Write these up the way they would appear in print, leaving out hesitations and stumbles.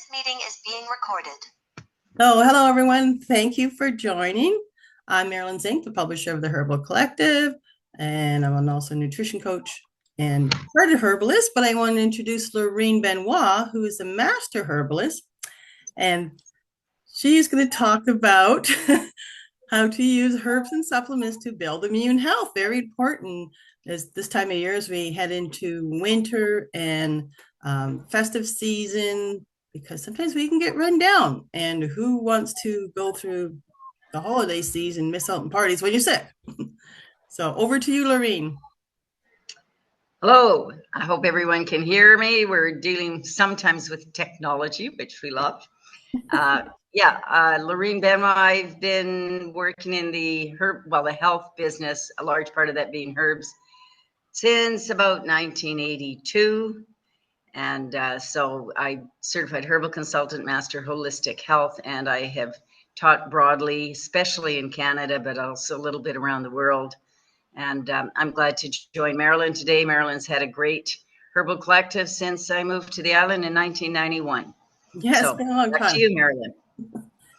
This meeting is being recorded. Oh, hello, everyone. Thank you for joining. I'm Marilyn Zink, the publisher of the Herbal Collective, and I'm also a nutrition coach and part of herbalist, but I want to introduce Lorene Benoit, who is a master herbalist, and she's going to talk about how to use herbs and supplements to build immune health. Very important as this time of year as we head into winter and festive season, because sometimes we can get run down. And who wants to go through the holiday season, miss out on parties when you're sick? So over to you, Lorene. Hello, I hope everyone can hear me. We're dealing sometimes with technology, which we love. Lorene Benoit, I've been working in the the health business, a large part of that being herbs, since about 1982. And so I certified herbal consultant, master holistic health, and I have taught broadly, especially in Canada, but also a little bit around the world. And I'm glad to join Marilyn today. Marilyn's had a great herbal collective since I moved to the island in 1991. Yes, so, it's been a long time. Back to you, Marilyn.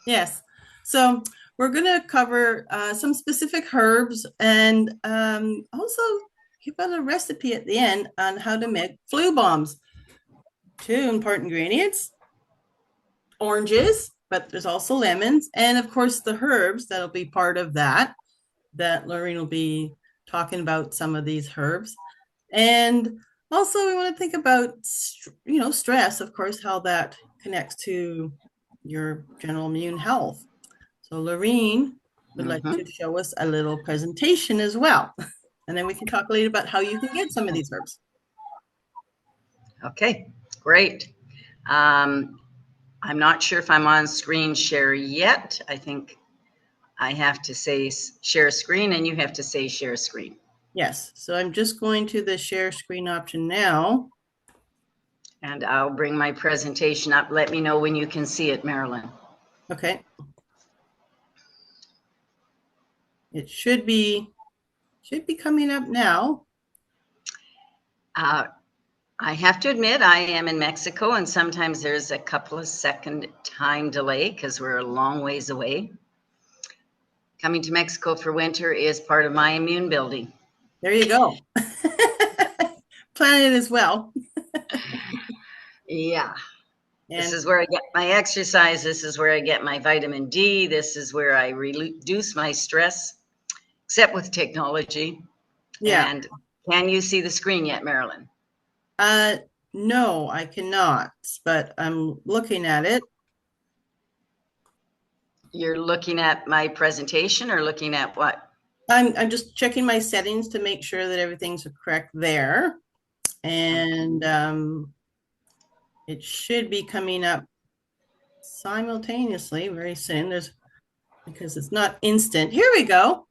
Yes. So we're going to cover some specific herbs and also give us a recipe at the end on how to make flu bombs. 2 important ingredients: oranges, but there's also lemons, and of course the herbs that'll be part of that Lorene will be talking about some of these herbs. And also we want to think about stress, of course, how that connects to your general immune health. So Lorene would like to show us a little presentation as well, and then we can talk later about how you can get some of these herbs. Okay, great. I'm not sure if I'm on screen share yet. I think I have to say share screen, and you have to say share screen. Yes, so I'm just going to the share screen option now. And I'll bring my presentation up. Let me know when you can see it, Marilyn. Okay. It should be coming up now. I have to admit, I am in Mexico, and sometimes there's a couple of second time delay because we're a long ways away. Coming to Mexico for winter is part of my immune building. There you go. Plan it as well. Yeah. And this is where I get my exercise. This is where I get my vitamin D. This is where I reduce my stress, except with technology. Yeah. And can you see the screen yet, Marilyn? No, I cannot, but I'm looking at it. You're looking at my presentation or looking at what? I'm just checking my settings to make sure that everything's correct there. And it should be coming up simultaneously very soon. Because it's not instant. Here we go.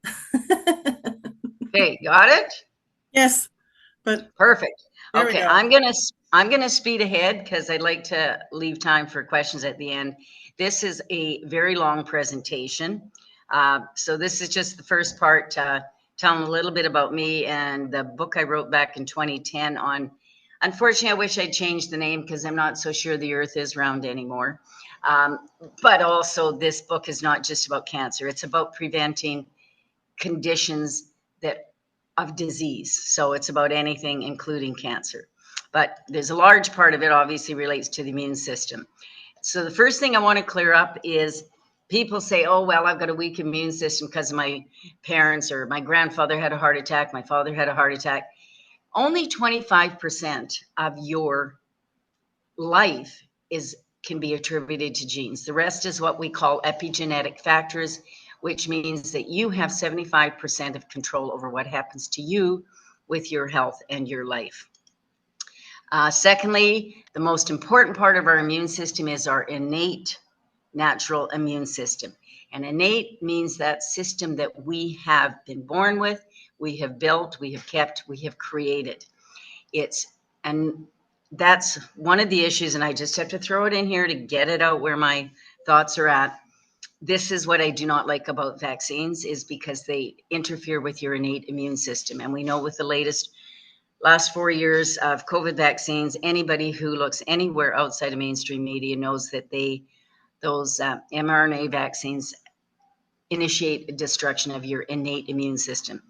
Okay, got it? Yes, but perfect. Okay, I'm gonna speed ahead because I'd like to leave time for questions at the end. This is a very long presentation. So this is just the first part, telling a little bit about me and the book I wrote back in 2010 on, unfortunately, I wish I'd changed the name because I'm not so sure the earth is round anymore. But also this book is not just about cancer. It's about preventing conditions of disease. So it's about anything, including cancer. But there's a large part of it obviously relates to the immune system. So the first thing I want to clear up is people say, oh, well, I've got a weak immune system because my parents or my grandfather had a heart attack, my father had a heart attack. Only 25% of your life can be attributed to genes. The rest is what we call epigenetic factors, which means that you have 75% of control over what happens to you with your health and your life. Secondly, the most important part of our immune system is our innate natural immune system. And innate means that system that we have been born with, we have built, we have kept, we have created. And that's one of the issues, and I just have to throw it in here to get it out where my thoughts are at. This is what I do not like about vaccines, is because they interfere with your innate immune system. And we know with the latest last 4 years of COVID vaccines, anybody who looks anywhere outside of mainstream media knows that those mRNA vaccines initiate destruction of your innate immune system.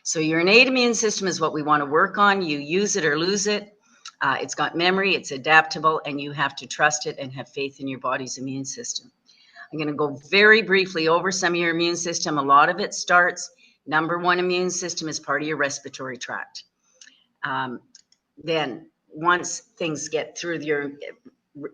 So your innate immune system is what we want to work on. You use it or lose it. It's got memory, it's adaptable, and you have to trust it and have faith in your body's immune system. I'm going to go very briefly over some of your immune system. A lot of it starts, number one immune system is part of your respiratory tract. Then once things get through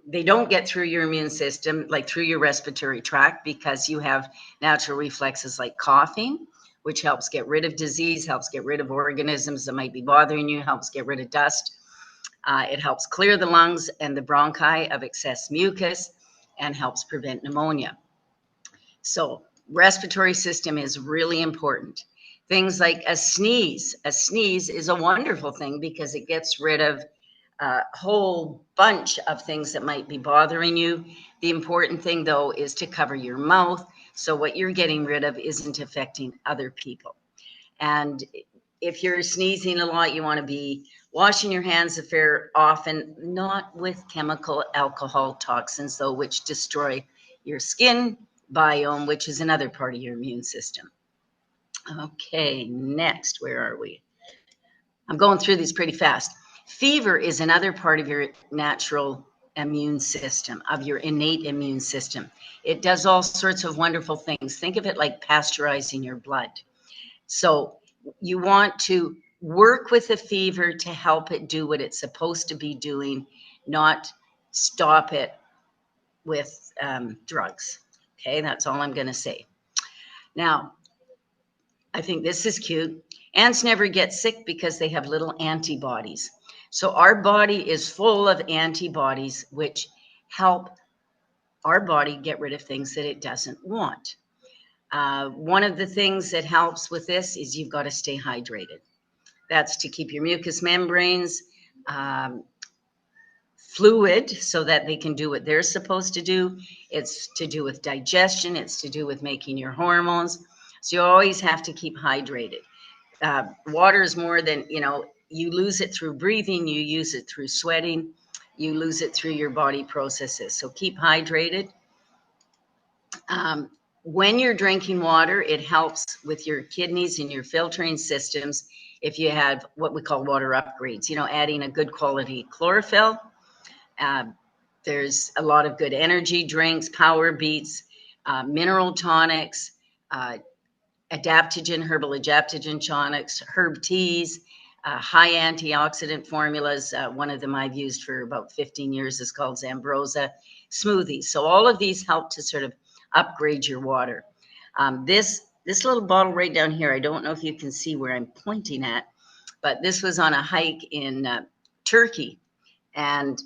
they don't get through your immune system, like through your respiratory tract, because you have natural reflexes like coughing, which helps get rid of disease, helps get rid of organisms that might be bothering you, helps get rid of dust. It helps clear the lungs and the bronchi of excess mucus and helps prevent pneumonia. So respiratory system is really important. Things like a sneeze. A sneeze is a wonderful thing because it gets rid of a whole bunch of things that might be bothering you. The important thing, though, is to cover your mouth. So what you're getting rid of isn't affecting other people. And if you're sneezing a lot, you want to be washing your hands a fair often, not with chemical alcohol toxins, though, which destroy your skin biome, which is another part of your immune system. Okay, next, where are we? I'm going through these pretty fast. Fever is another part of your natural immune system, of your innate immune system. It does all sorts of wonderful things. Think of it like pasteurizing your blood. So you want to work with the fever to help it do what it's supposed to be doing, not stop it with drugs. Okay, that's all I'm going to say. Now, I think this is cute. Ants never get sick because they have little antibodies. So our body is full of antibodies, which help our body get rid of things that it doesn't want. One of the things that helps with this is you've got to stay hydrated. That's to keep your mucous membranes fluid so that they can do what they're supposed to do. It's to do with digestion. It's to do with making your hormones. So you always have to keep hydrated. Water is more than, you lose it through breathing, you use it through sweating, you lose it through your body processes. So keep hydrated. When you're drinking water, it helps with your kidneys and your filtering systems if you have what we call water upgrades, adding a good quality chlorophyll. There's a lot of good energy drinks, power beats, mineral tonics, adaptogen, herbal adaptogen tonics, herb teas, high antioxidant formulas. One of them I've used for about 15 years is called Zambrosa smoothies. So all of these help to sort of upgrade your water. This little bottle right down here, I don't know if you can see where I'm pointing at, but this was on a hike in Turkey. And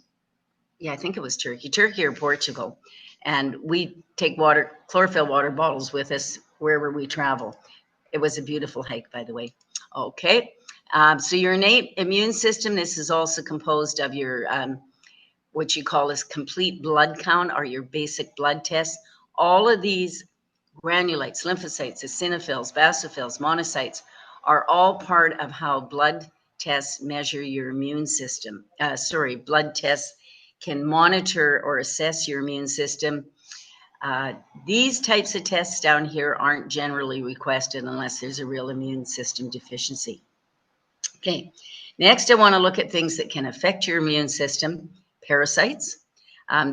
yeah, I think it was Turkey or Portugal. And we take chlorophyll water bottles with us wherever we travel. It was a beautiful hike, by the way. Okay. So your innate immune system, this is also composed of your, what you call as complete blood count, or your basic blood tests. All of these granulites, lymphocytes, eosinophils, basophils, monocytes are all part of how blood tests measure your immune system. Blood tests can monitor or assess your immune system. These types of tests down here aren't generally requested unless there's a real immune system deficiency. Okay, next I want to look at things that can affect your immune system. Parasites.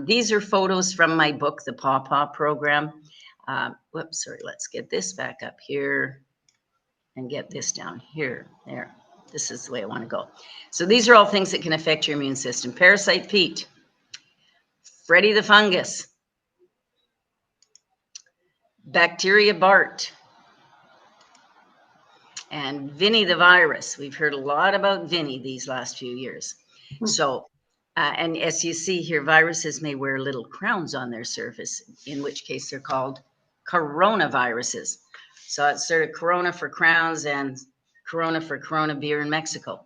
These are photos from my book, The Paw Program. Let's get this back up here and get this down here. There, this is the way I want to go. So these are all things that can affect your immune system. Parasite Pete, Freddy the fungus, Bacteria Bart, and Vinny the virus. We've heard a lot about Vinny these last few years. So, and as you see here, viruses may wear little crowns on their surface, in which case they're called coronaviruses. So it's sort of Corona for crowns and Corona for Corona beer in Mexico.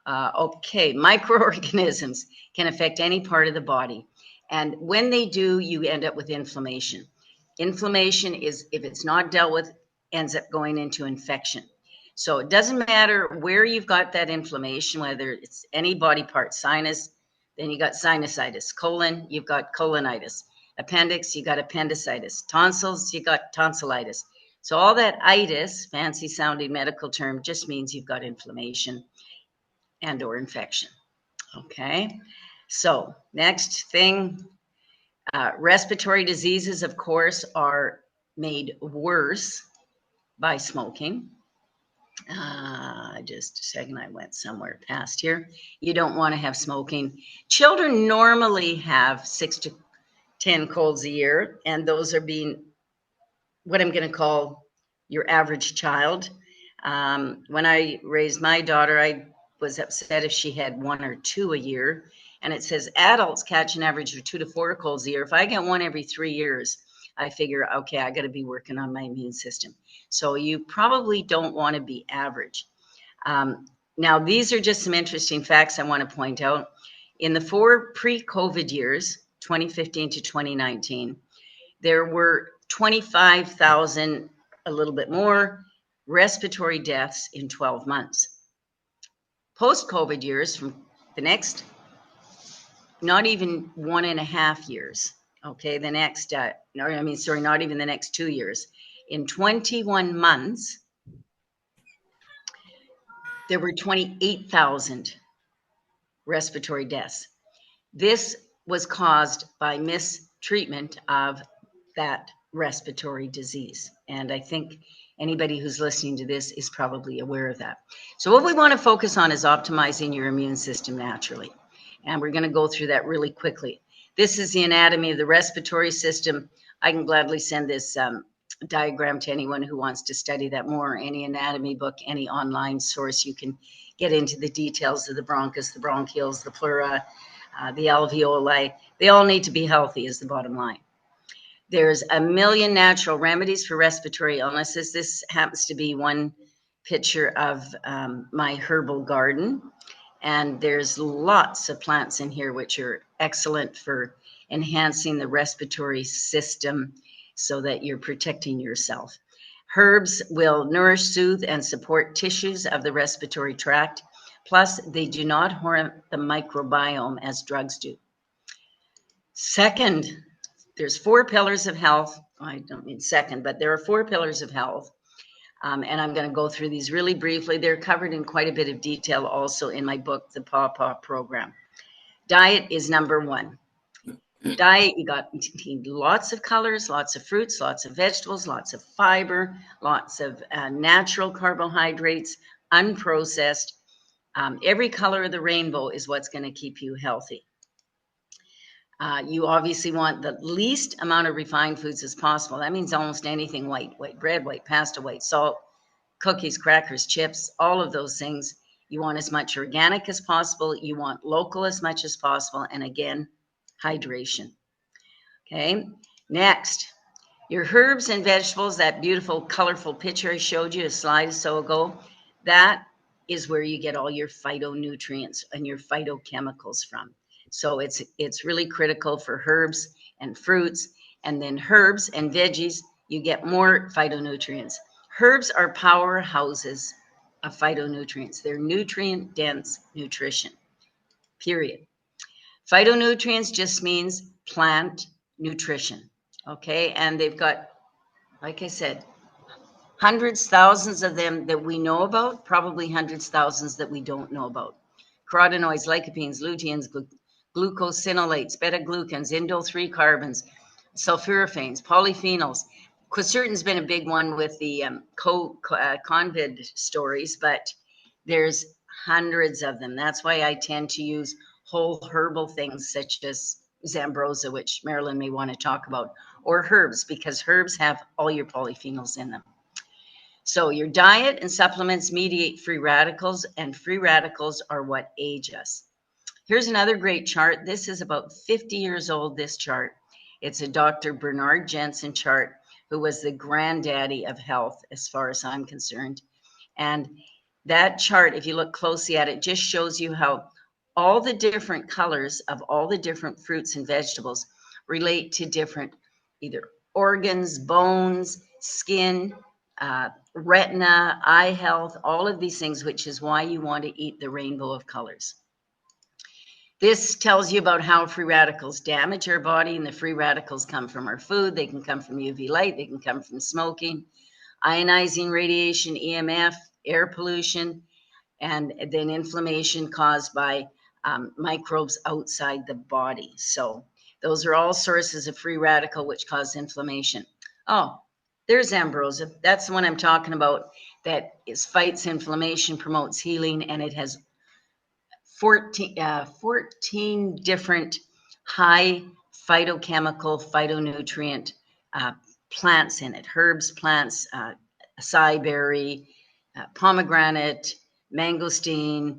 Okay, microorganisms can affect any part of the body. And when they do, you end up with inflammation. Inflammation is, if it's not dealt with, ends up going into infection. So it doesn't matter where you've got that inflammation, whether it's any body part, sinus, then you got sinusitis, colon, you've got colonitis, appendix, you got appendicitis, tonsils, you got tonsillitis. So all that itis, fancy sounding medical term, just means you've got inflammation and or infection. Okay, so next thing, respiratory diseases, of course, are made worse by smoking. Just a second, I went somewhere past here. You don't want to have smoking. Children normally have 6 to 10 colds a year, and those are being what I'm going to call your average child. When I raised my daughter, I was upset if she had 1 or 2 a year. And it says adults catch an average of 2 to 4 colds a year. If I get 1 every 3 years, I figure, okay, I got to be working on my immune system. So you probably don't want to be average. Now, these are just some interesting facts I want to point out. In the 4 pre-COVID years, 2015 to 2019, there were 25,000, a little bit more, respiratory deaths in 12 months. Post-COVID years, from the next, not even 1.5 years, okay, the next, not even the next 2 years. In 21 months, there were 28,000 respiratory deaths. This was caused by mistreatment of that respiratory disease. And I think anybody who's listening to this is probably aware of that. So what we want to focus on is optimizing your immune system naturally. And we're going to go through that really quickly. This is the anatomy of the respiratory system. I can gladly send this diagram to anyone who wants to study that more. Any anatomy book, any online source, you can get into the details of the bronchus, the bronchioles, the pleura, the alveoli. They all need to be healthy is the bottom line. There's a million natural remedies for respiratory illnesses. This happens to be one picture of my herbal garden. And there's lots of plants in here which are excellent for enhancing the respiratory system so that you're protecting yourself. Herbs will nourish, soothe, and support tissues of the respiratory tract. Plus, they do not harm the microbiome as drugs do. Second, there's 4 pillars of health. I don't mean second, but there are 4 pillars of health. And I'm going to go through these really briefly. They're covered in quite a bit of detail also in my book, The Paw Program. Diet is number 1. Diet, you need lots of colors, lots of fruits, lots of vegetables, lots of fiber, lots of natural carbohydrates, unprocessed. Every color of the rainbow is what's going to keep you healthy. You obviously want the least amount of refined foods as possible. That means almost anything white bread, white pasta, white salt, cookies, crackers, chips, all of those things. You want as much organic as possible. You want local as much as possible. And again, hydration. Okay, next, your herbs and vegetables, that beautiful, colorful picture I showed you a slide or so ago, that is where you get all your phytonutrients and your phytochemicals from. So it's really critical for herbs and fruits, and then herbs and veggies, you get more phytonutrients. Herbs are powerhouses of phytonutrients. They're nutrient-dense nutrition, period. Phytonutrients just means plant nutrition, okay? And they've got, like I said, hundreds, thousands of them that we know about, probably hundreds, thousands that we don't know about. Carotenoids, lycopenes, luteins, glucosinolates, beta-glucans, indole-3 carbons, sulforaphanes, polyphenols. Quercetin's been a big one with the COVID stories, but there's hundreds of them. That's why I tend to use whole herbal things such as Zambrosa, which Marilyn may want to talk about, or herbs, because herbs have all your polyphenols in them. So your diet and supplements mediate free radicals, and free radicals are what age us. Here's another great chart. This is about 50 years old, this chart. It's a Dr. Bernard Jensen chart, who was the granddaddy of health, as far as I'm concerned. And that chart, if you look closely at it, just shows you how all the different colors of all the different fruits and vegetables relate to different either organs, bones, skin, retina, eye health, all of these things, which is why you want to eat the rainbow of colors. This tells you about how free radicals damage our body, and the free radicals come from our food. They can come from UV light. They can come from smoking, ionizing radiation, EMF, air pollution, and then inflammation caused by microbes outside the body. So those are all sources of free radical, which cause inflammation. Oh, there's ambrosia. That's the one I'm talking about, that fights inflammation, promotes healing, and it has 14 different high phytochemical, phytonutrient plants in it. Herbs, plants, acai berry, pomegranate, mangosteen,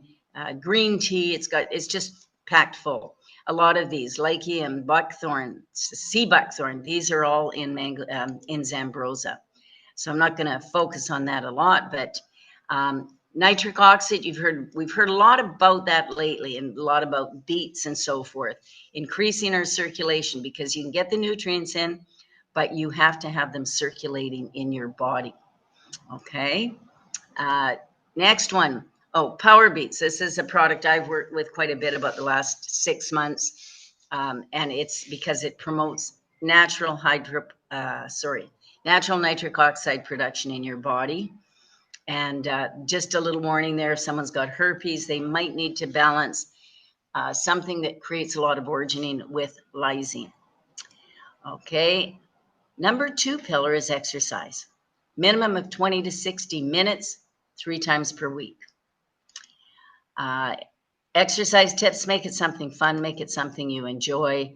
green tea. It's just packed full. A lot of these, lycium, buckthorn, sea buckthorn, these are all in Zambrosa. So I'm not going to focus on that a lot, but nitric oxide, we've heard a lot about that lately, and a lot about beets and so forth, increasing our circulation, because you can get the nutrients in, but you have to have them circulating in your body. Okay. Next one. Oh, Power Beets. This is a product I've worked with quite a bit about the last 6 months. And it's because it promotes natural nitric oxide production in your body. And just a little warning there, if someone's got herpes, they might need to balance something that creates a lot of arginine with lysine. Okay. Number 2 pillar is exercise. Minimum of 20 to 60 minutes, 3 times per week. Exercise tips, make it something fun, make it something you enjoy.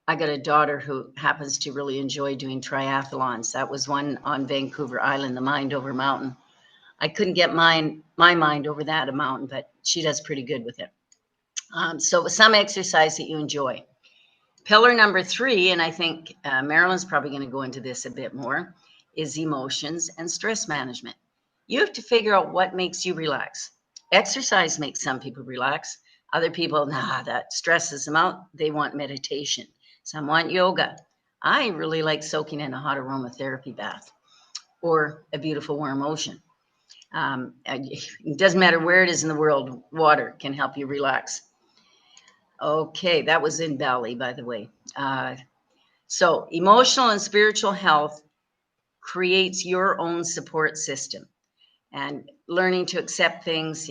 I got a daughter who happens to really enjoy doing triathlons. That was one on Vancouver Island, the Mind Over Mountain. I couldn't get my mind over that mountain, but she does pretty good with it. So some exercise that you enjoy. Pillar number 3, and I think Marilyn's probably going to go into this a bit more, is emotions and stress management. You have to figure out what makes you relax. Exercise makes some people relax. Other people, that stresses them out. They want meditation. Some want yoga. I really like soaking in a hot aromatherapy bath or a beautiful warm ocean. It doesn't matter where it is in the world, water can help you relax. Okay, that was in Bali, by the way. So emotional and spiritual health creates your own support system, and learning to accept things,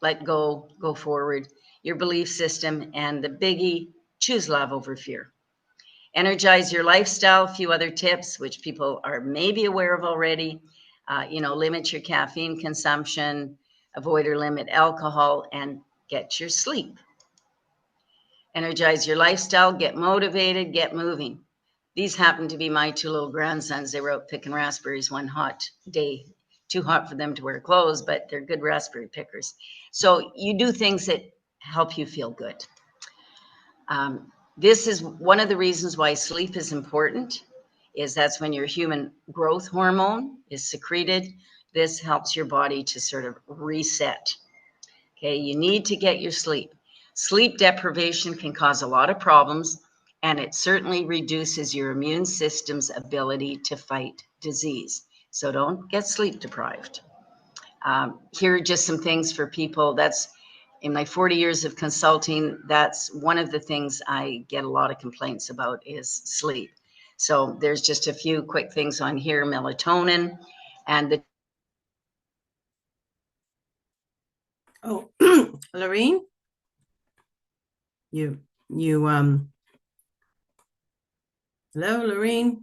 let go, go forward, your belief system, and the biggie, choose love over fear. Energize your lifestyle, a few other tips, which people are maybe aware of already. Limit your caffeine consumption, avoid or limit alcohol, and get your sleep. Energize your lifestyle, get motivated, get moving. These happen to be my 2 little grandsons. They were out picking raspberries one hot day. Too hot for them to wear clothes, but they're good raspberry pickers. So you do things that help you feel good. This is one of the reasons why sleep is important, is that's when your human growth hormone is secreted. This helps your body to sort of reset. Okay, you need to get your sleep. Sleep deprivation can cause a lot of problems, and it certainly reduces your immune system's ability to fight disease. So don't get sleep deprived. Here are just some things for people. That's in my 40 years of consulting, that's one of the things I get a lot of complaints about is sleep. So there's just a few quick things on here. Melatonin and the. Oh, Lorene, you, hello, Lorene.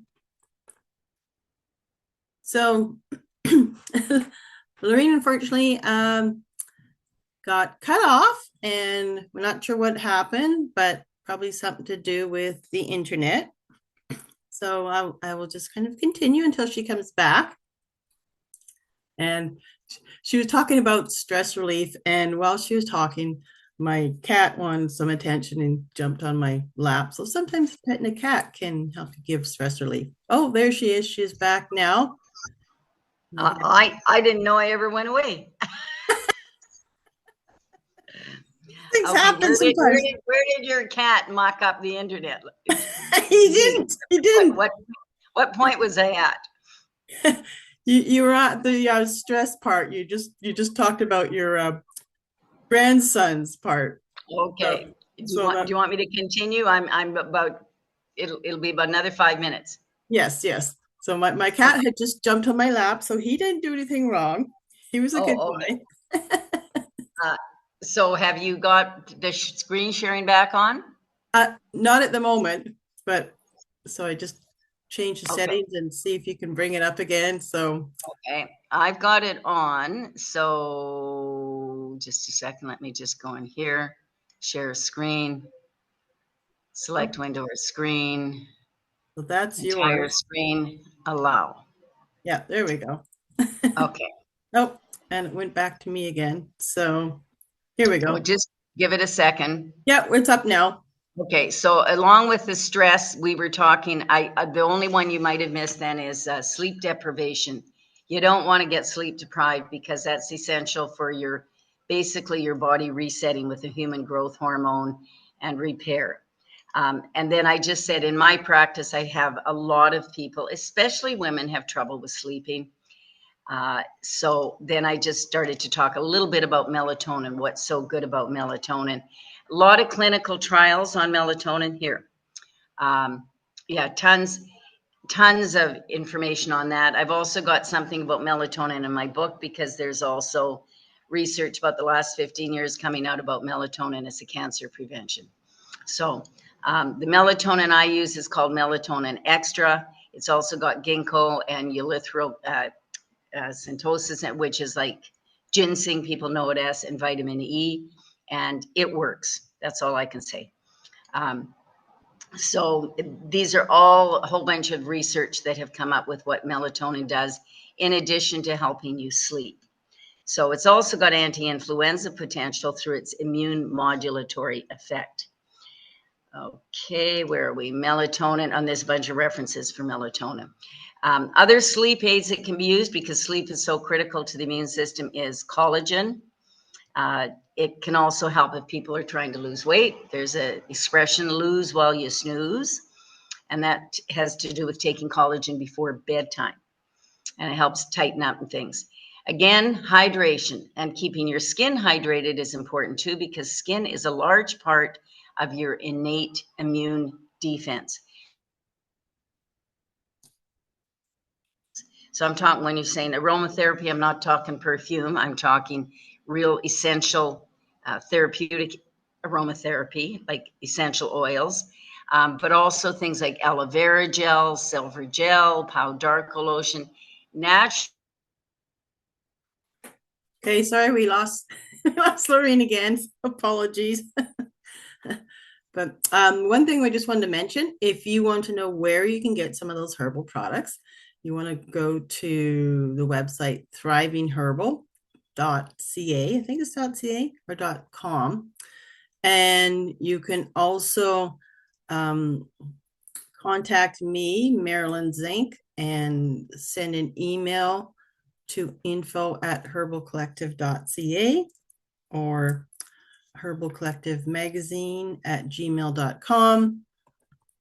So, Lorene, unfortunately, got cut off, and we're not sure what happened, but probably something to do with the internet. So I will just kind of continue until she comes back. And she was talking about stress relief, and while she was talking, my cat wanted some attention and jumped on my lap. So sometimes petting a cat can help you give stress relief. Oh, there she is. She's back now. I didn't know I ever went away. Things happen sometimes. Where did your cat mock up the internet? He didn't. What point was I at? You were at the stress part. You just talked about your grandson's part. So, Okay. so Do that you want me to continue? I'm about it'll be about another 5 minutes. yes, yes. So my cat Okay. had just jumped on my lap, so he didn't do anything wrong. He was a good Oh, okay. boy. Uh, so have you got the screen sharing back on? Not at the moment, but so I just change the Okay. settings and see if you can bring it up again. So Okay. I've got it on. So just a second. Let me just go in here, share screen, oh, select window or screen, so that's entire yours. screen, allow. Yeah, there we go. Okay. Oh, and it went back to me again. So here we Well, go. just give it a second. Yeah, it's up now. Okay, so along with the stress, we were talking, the only one you might have missed then is sleep deprivation. You don't want to get sleep deprived because that's essential for basically your body resetting with the human growth hormone and repair. And then I just said in my practice, I have a lot of people, especially women, have trouble with sleeping. So then I just started to talk a little bit about melatonin, what's so good about melatonin. A lot of clinical trials on melatonin here. Um, yeah, tons of information on that. I've also got something about melatonin in my book because there's also research about the last 15 years coming out about melatonin as a cancer prevention. So the melatonin I use is called melatonin extra. It's also got ginkgo and erythro synthosis, which is like ginseng, people know it as, and vitamin E, and it works. That's all I can say. Um, so these are all a whole bunch of research that have come up with what melatonin does in addition to helping you sleep. So it's also got anti-influenza potential through its immune modulatory effect. Okay, where are we? Melatonin, and there's a bunch of references for melatonin. Other sleep aids that can be used because sleep is so critical to the immune system is collagen. It can also help if people are trying to lose weight. There's an expression, lose while you snooze, and that has to do with taking collagen before bedtime, and it helps tighten up and things. Again, hydration and keeping your skin hydrated is important too because skin is a large part of your innate immune defense. So I'm talking, when you're saying aromatherapy, I'm not talking perfume. I'm talking real essential therapeutic aromatherapy, like essential oils, but also things like aloe vera gel, silver gel, Pau Darko lotion, natural. Okay, sorry we lost we lost Lorene again. Apologies. But one thing we just wanted to mention, if you want to know where you can get some of those herbal products, you want to go to the website thrivingherbal.ca. I think it's .ca or .com. And you can also um, contact me, Marilyn Zink, and send an email to info@herbalcollective.ca or Herbal Collective Magazine at gmail.com.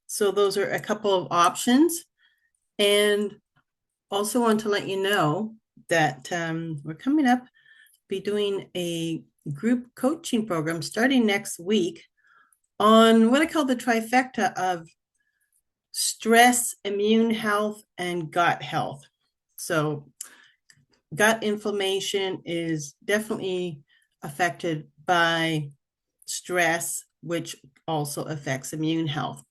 So those are a couple of options. And also want to let you know that we're coming up, be doing a group coaching program starting next week on what I call the trifecta of stress, immune health, and gut health. So gut inflammation is definitely affected by stress, which also affects immune health.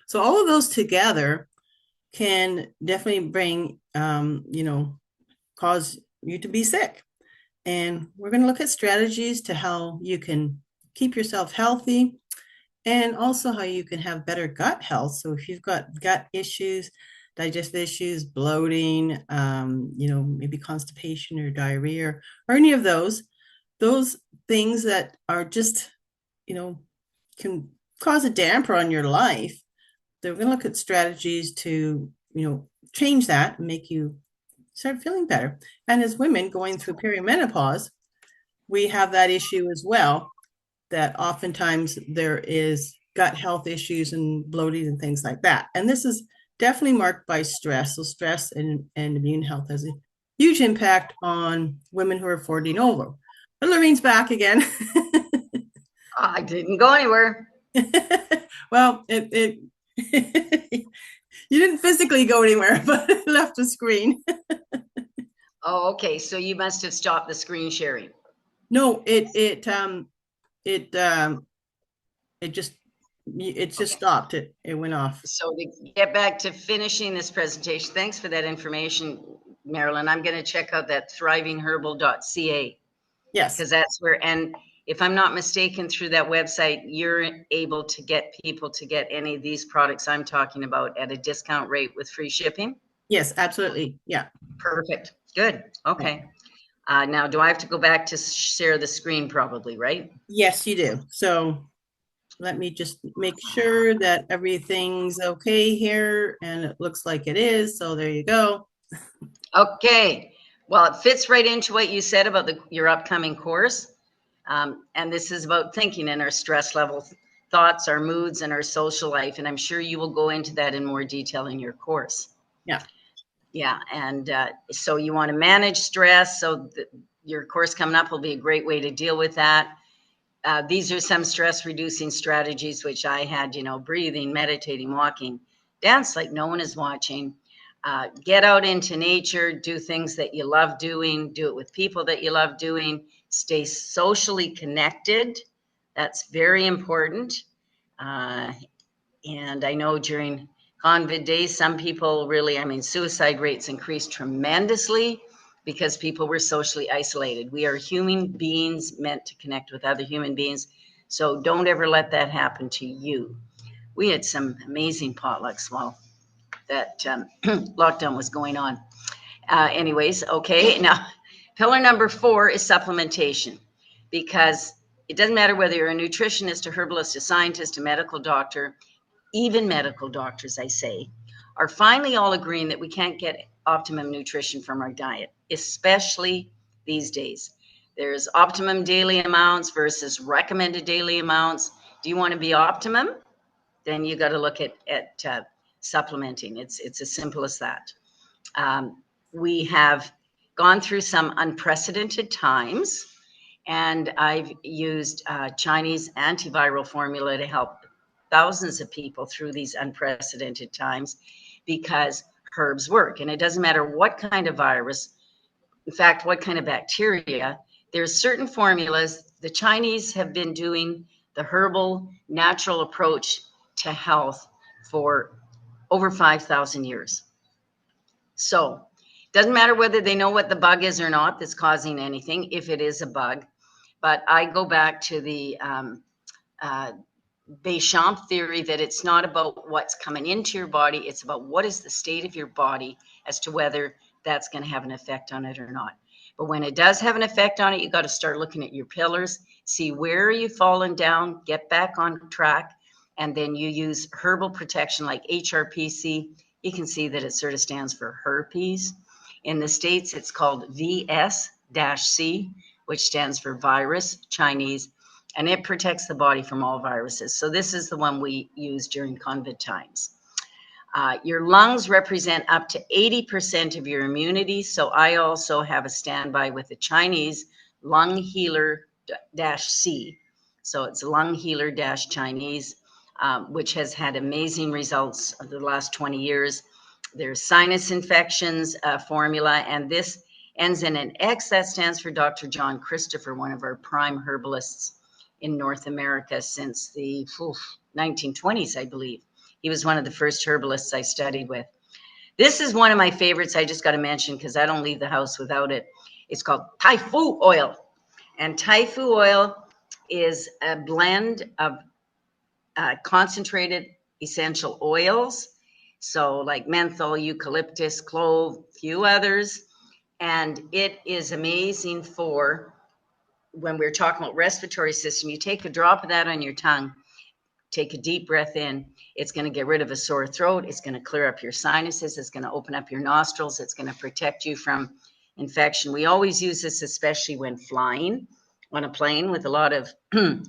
So all of those together can definitely bring, cause you to be sick. And we're going to look at strategies to how you can keep yourself healthy and also how you can have better gut health. So if you've got gut issues, digestive issues, bloating, maybe constipation or diarrhea or any of those things that are just, can cause a damper on your life, they're going to look at strategies to, change that and make you start feeling better. And as women going through perimenopause, we have that issue as well, that oftentimes there is gut health issues and bloating and things like that. And this is definitely marked by stress. So stress and immune health has huge impact on women who are 40 and over. But Lorene's back again. I didn't go anywhere. Well, it you didn't physically go anywhere, but it left the screen. Oh, okay. So you must have stopped the screen sharing. No, it just Okay. stopped. It went off. So to get back to finishing this presentation, thanks for that information, Marilyn. I'm going to check out that thrivingherbal.ca Yes. because that's where, and if I'm not mistaken, through that website, you're able to get people to get any of these products I'm talking about at a discount rate with free shipping. Yes, absolutely. Yeah. Perfect. Good. Yeah. Okay. Now, do I have to go back to share the screen probably, right? Yes, you do. So let me just make sure that everything's okay here, and it looks like it is. So there you go. Okay. Well, it fits right into what you said about your upcoming course. And this is about thinking and our stress level, thoughts, our moods, and our social life. And I'm sure you will go into that in more detail in your course. Yeah. Yeah. And so you want to manage stress. So your course coming up will be a great way to deal with that. These are some stress reducing strategies, which I had, breathing, meditating, walking, dance like no one is watching, get out into nature, do things that you love doing, do it with people that you love doing, stay socially connected. That's very important. Uh, and I know during COVID days, some people really, suicide rates increased tremendously because people were socially isolated. We are human beings meant to connect with other human beings. So don't ever let that happen to you. We had some amazing potlucks while that lockdown was going on. Anyways, okay. Now, pillar number 4 is supplementation because it doesn't matter whether you're a nutritionist, a herbalist, a scientist, a medical doctor, even medical doctors, I say, are finally all agreeing that we can't get optimum nutrition from our diet, especially these days. There's optimum daily amounts versus recommended daily amounts. Do you want to be optimum? Then you got to look at supplementing. It's as simple as that. We have gone through some unprecedented times, and I've used Chinese antiviral formula to help thousands of people through these unprecedented times because herbs work. And it doesn't matter what kind of virus, in fact, what kind of bacteria, there's certain formulas. The Chinese have been doing the herbal natural approach to health for over 5,000 years. So it doesn't matter whether they know what the bug is or not that's causing anything, if it is a bug. But I go back to the Béchamp theory that it's not about what's coming into your body, it's about what is the state of your body as to whether that's going to have an effect on it or not. But when it does have an effect on it, you got to start looking at your pillars, see where you've fallen down, get back on track, and then you use herbal protection like HRPC. You can see that it sort of stands for herpes. In the States, it's called VS-C, which stands for virus, Chinese, and it protects the body from all viruses. So this is the one we use during COVID times. Your lungs represent up to 80% of your immunity. So I also have a standby with the Chinese lung healer -C. So it's lung healer Chinese, which has had amazing results over the last 20 years. There's sinus infections formula, and this ends in an X. That stands for Dr. John Christopher, one of our prime herbalists in North America since the 1920s, I believe. He was one of the first herbalists I studied with. This is one of my favorites. I just got to mention because I don't leave the house without it. It's called Tai Fu oil. And Tai Fu oil is a blend of concentrated essential oils. So like menthol, eucalyptus, clove, a few others. And it is amazing for when we're talking about respiratory system. You take a drop of that on your tongue, take a deep breath in. It's going to get rid of a sore throat. It's going to clear up your sinuses. It's going to open up your nostrils. It's going to protect you from infection. We always use this, especially when flying on a plane with a lot of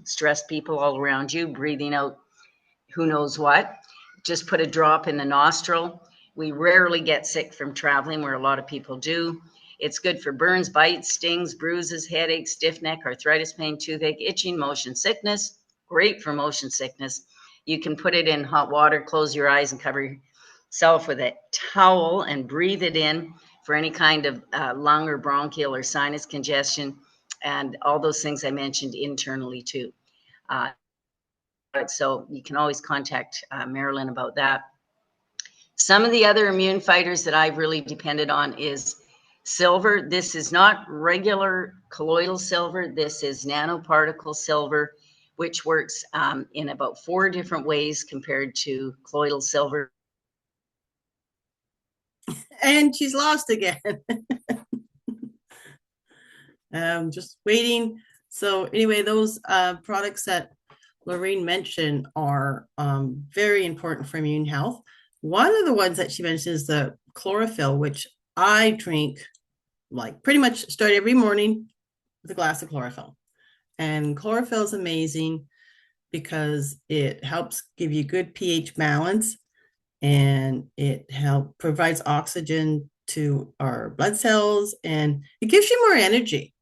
stressed people all around you, breathing out who knows what. Just put a drop in the nostril. We rarely get sick from traveling, where a lot of people do. It's good for burns, bites, stings, bruises, headaches, stiff neck, arthritis pain, toothache, itching, motion sickness. Great for motion sickness. You can put it in hot water, close your eyes and cover yourself with a towel and breathe it in for any kind of lung or bronchial or sinus congestion, and all those things I mentioned internally too. So you can always contact Marilyn about that. Some of the other immune fighters that I've really depended on is silver. This is not regular colloidal silver. This is nanoparticle silver, which works in about 4 different ways compared to colloidal silver. And she's lost again. Just waiting. So anyway, those products that Lorene mentioned are very important for immune health. One of the ones that she mentioned is the chlorophyll, which I drink, like pretty much start every morning with a glass of chlorophyll. And chlorophyll is amazing because it helps give you good pH balance, and it provides oxygen to our blood cells, and it gives you more energy.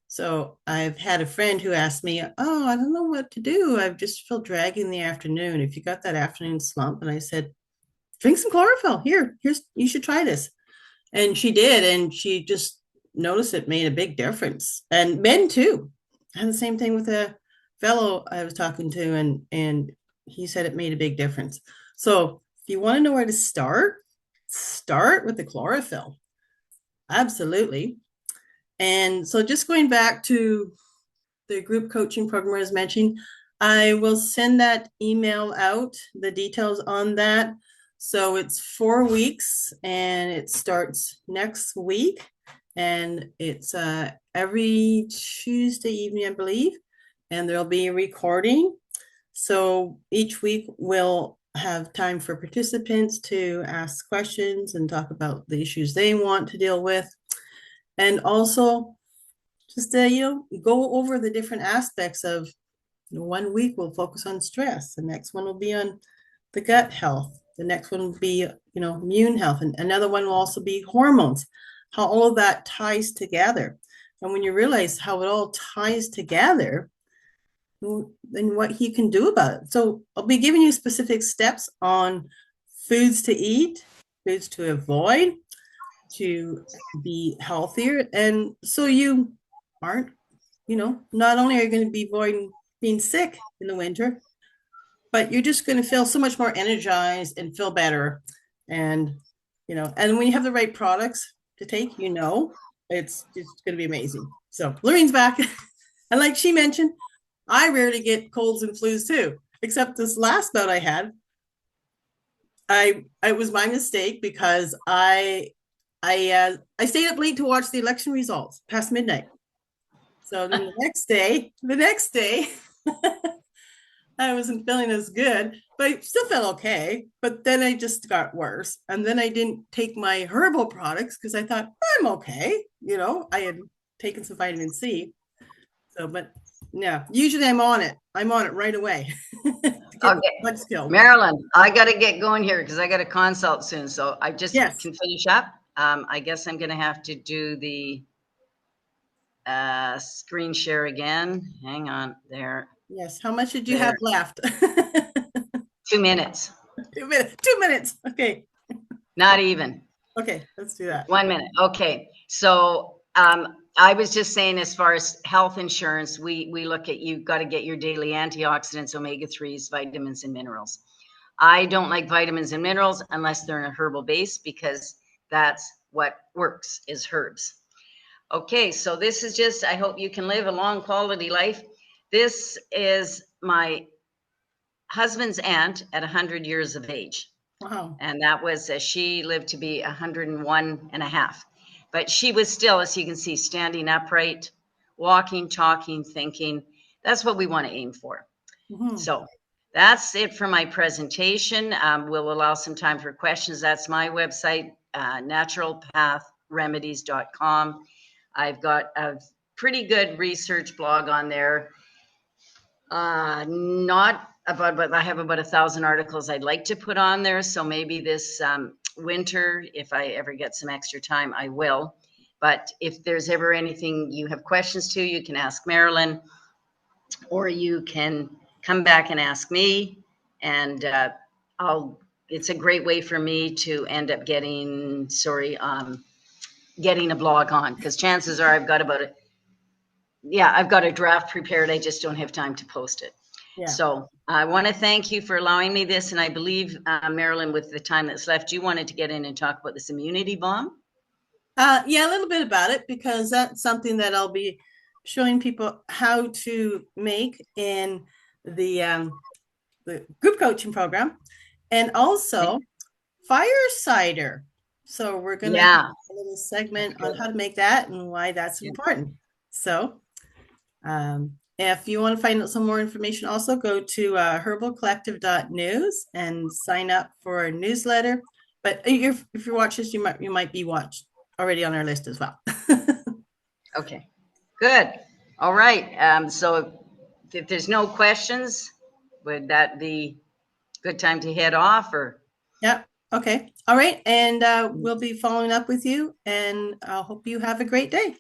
So I've had a friend who asked me, "Oh, I don't know what to do. I just feel draggy in the afternoon. If you got that afternoon slump," and I said, "Drink some chlorophyll. Here's you should try this." And she did, and she just noticed it made a big difference. And men too. I had the same thing with a fellow I was talking to, and he said it made a big difference. So if you want to know where to start with the chlorophyll. Absolutely. And so just going back to the group coaching program I was mentioning, I will send that email out, the details on that. So it's 4 weeks and it starts next week. And it's every Tuesday evening, I believe. And there'll be a recording. So each week we'll have time for participants to ask questions and talk about the issues they want to deal with. And also just, go over the different aspects of 1 week we'll focus on stress. The next one will be on the gut health. The next one will be, immune health. And another one will also be hormones, how all of that ties together. And when you realize how it all ties together, then what you can do about it. So I'll be giving you specific steps on foods to eat, foods to avoid, to be healthier. And so you aren't, not only are you going to be avoiding being sick in the winter, but you're just going to feel so much more energized and feel better. And, and when you have the right products to take, it's going to be amazing. So Lorene's back. And like she mentioned, I rarely get colds and flus too, except this last bout I had. It was my mistake because I stayed up late to watch the election results past midnight. So then the next day, I wasn't feeling as good, but I still felt okay. But then I just got worse. And then I didn't take my herbal products because I thought, I'm okay. I had taken some vitamin C. So, but yeah, usually I'm on it. I'm on it right away. Okay. Marilyn, I got to get going here because I got a consult soon. So I just can finish up. I guess I'm going to have to do the screen share again. Hang on there. Yes. How much did you have left? 2 minutes. 2 minutes. 2 minutes. Okay. Not even. Okay. Let's do that. 1 minute. Okay. So I was just saying, as far as health insurance, we look at, you've got to get your daily antioxidants, omega-3s, vitamins, and minerals. I don't like vitamins and minerals unless they're in a herbal base, because that's what works, is herbs. Okay, so this is just, I hope you can live a long quality life. This is my husband's aunt at 100 years of age. Wow. And that was, she lived to be 101 and a half. But she was still, as you can see, standing upright, walking, talking, thinking. That's what we want to aim for. Mm-hmm. So that's it for my presentation. We'll allow some time for questions. That's my website, naturalpathremedies.com. I've got a pretty good research blog on there. Not about, but I have about 1,000 articles I'd like to put on there. So maybe this winter, if I ever get some extra time, I will. But if there's ever anything you have questions to, you can ask Marilyn, or you can come back and ask me, and it's a great way for me to end up getting a blog on, because chances are I've got a draft prepared. I just don't have time to post it. Yeah. So I want to thank you for allowing me this. And I believe, Marilyn, with the time that's left, you wanted to get in and talk about this immunity bomb. Yeah, a little bit about it, because that's something that I'll be showing people how to make in the group coaching program, and also fire cider. So we're going to have a little segment on how to make that and why that's important. So if you want to find out some more information, also go to herbalcollective.news and sign up for a newsletter. But if you watch this, you might be watched already on our list as well. Okay, good. All right. So if there's no questions, would that be a good time to head off? Or Yeah. Okay. All right. And we'll be following up with you, and I hope you have a great day.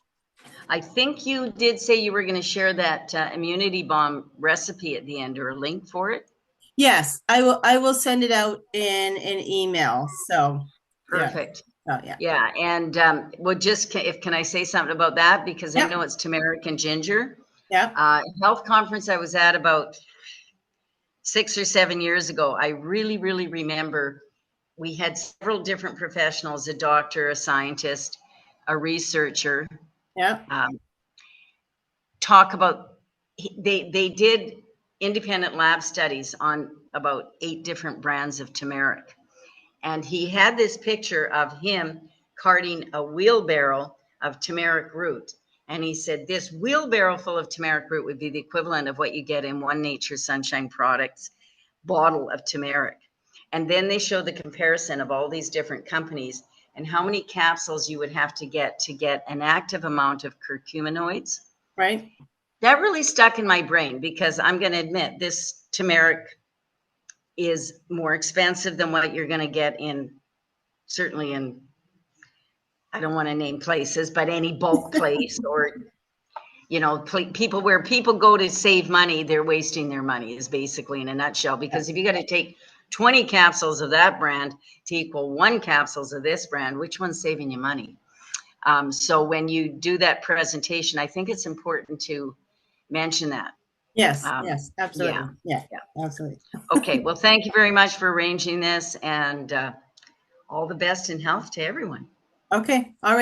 I think you did say you were going to share that immunity bomb recipe at the end, or a link for it. Yes, I will. I will send it out in an email. So Perfect. Yeah. Oh, yeah. Yeah. And can I say something about that? Because I know it's turmeric and ginger. Yeah. Health conference I was at about 6 or 7 years ago, I really, really remember we had several different professionals, a doctor, a scientist, a researcher, Yeah. talk about, they did independent lab studies on about 8 different brands of turmeric. And he had this picture of him carting a wheelbarrow of turmeric root. And he said, this wheelbarrow full of turmeric root would be the equivalent of what you get in One Nature Sunshine Products bottle of turmeric. And then they showed the comparison of all these different companies and how many capsules you would have to get an active amount of curcuminoids. Right. That really stuck in my brain, because I'm going to admit this turmeric is more expensive than what you're going to get certainly in, I don't want to name places, but any bulk place, or, people where people go to save money, they're wasting their money, is basically in a nutshell. Because if you got to take 20 capsules of that brand to equal 1 capsules of this brand, which one's saving you money? So when you do that presentation, I think it's important to mention that. Yes. Yes. Absolutely. Yeah. Absolutely. Okay. Well, thank you very much for arranging this, and all the best in health to everyone. Okay. All right.